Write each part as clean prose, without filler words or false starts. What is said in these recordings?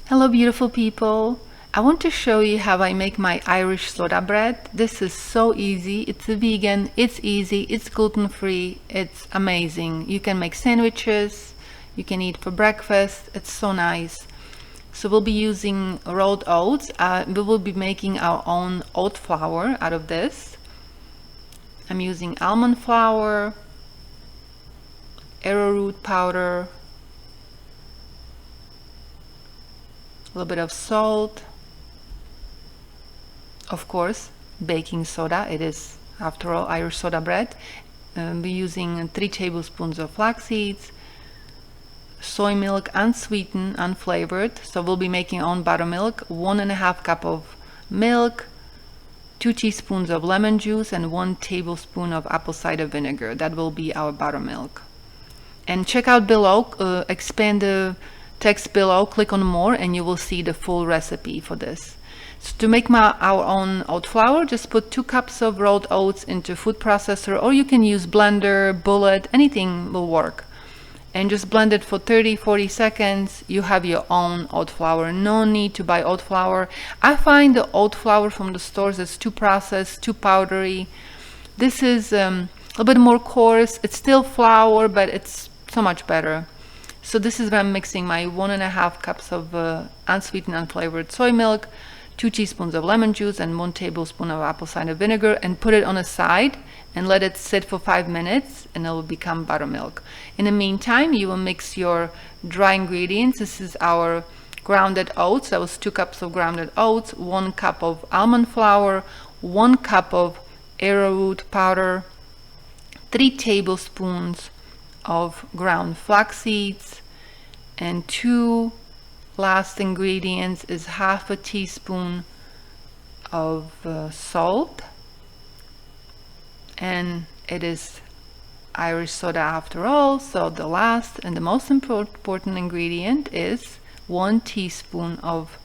Hello beautiful people, I want to show you how I make my Irish soda bread. This is so easy. It's vegan, it's easy, it's gluten-free, it's amazing. You can make sandwiches, you can eat for breakfast, it's so nice. So we'll be using rolled oats. We will be making our own oat flour out of this. I'm using almond flour, arrowroot powder, a little bit of salt, of course baking soda. It is after all Irish soda bread. We're using 3 tablespoons of flax seeds, soy milk unsweetened, unflavored, so we'll be making our own buttermilk, 1.5 cup of milk, 2 teaspoons of lemon juice, and 1 tablespoon of apple cider vinegar. That will be our buttermilk. And check out below, expand the text below, click on more, and you will see the full recipe for this. So to make our own oat flour, just put 2 cups of rolled oats into food processor, or you can use blender, bullet, anything will work, and just blend it for 30-40 seconds. You have your own oat flour. No need to buy oat flour. I find the oat flour from the stores is too processed, too powdery. This is a little bit more coarse. It's still flour, but it's so much better. So this is where I'm mixing my 1.5 cups of unsweetened, unflavored soy milk, 2 teaspoons of lemon juice, and 1 tablespoon of apple cider vinegar, and put it on a side and let it sit for 5 minutes, and it will become buttermilk. In the meantime, you will mix your dry ingredients. This is our grounded oats. That was 2 cups of grounded oats, 1 cup of almond flour, 1 cup of arrowroot powder, 3 tablespoons of ground flax seeds, and 2 last ingredients is 1/2 teaspoon of salt, and it is Irish soda after all, so the last and the most important ingredient is 1 teaspoon of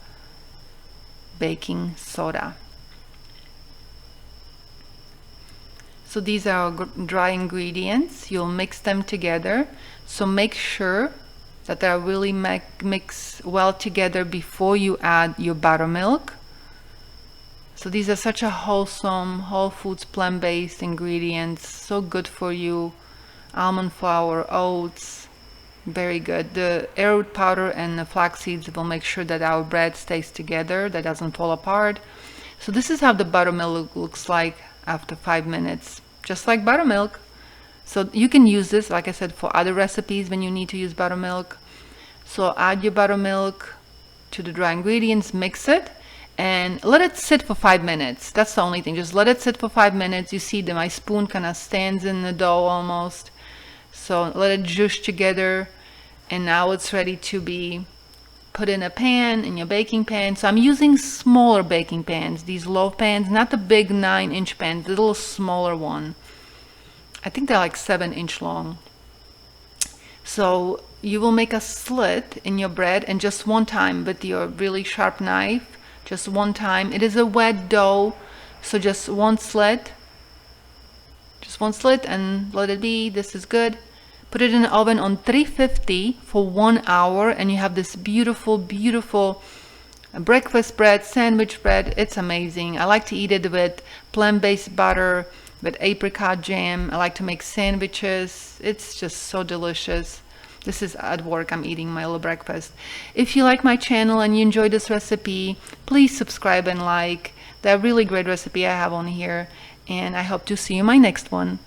baking soda. So these are our dry ingredients. You'll mix them together, so make sure that they are really mix well together before you add your buttermilk. So these are such a wholesome, whole foods, plant-based ingredients, so good for you. Almond flour, oats, very good. The arrowroot powder and the flax seeds will make sure that our bread stays together, that doesn't fall apart. So this is how the buttermilk looks like after 5 minutes, just like buttermilk. So you can use this, like I said, for other recipes when you need to use buttermilk. So add your buttermilk to the dry ingredients, mix it, and let it sit for 5 minutes. That's the only thing. Just let it sit for 5 minutes. You see that my spoon kind of stands in the dough almost. So let it juice together, and now it's ready to be put in a pan, in your baking pan. So I'm using smaller baking pans, these loaf pans, not the big 9-inch pans, the little smaller one. I think they're like 7-inch long. So you will make a slit in your bread, and just one time with your really sharp knife, just one time. It is a wet dough, so just one slit, and let it be. This is good. Put it in the oven on 350 for 1 hour, and you have this beautiful, beautiful breakfast bread, sandwich bread. It's amazing. I like to eat it with plant-based butter, with apricot jam. I like to make sandwiches. It's just so delicious. This is at work. I'm eating my little breakfast. If you like my channel and you enjoy this recipe, please subscribe and like. They're really great recipe I have on here, and I hope to see you in my next one.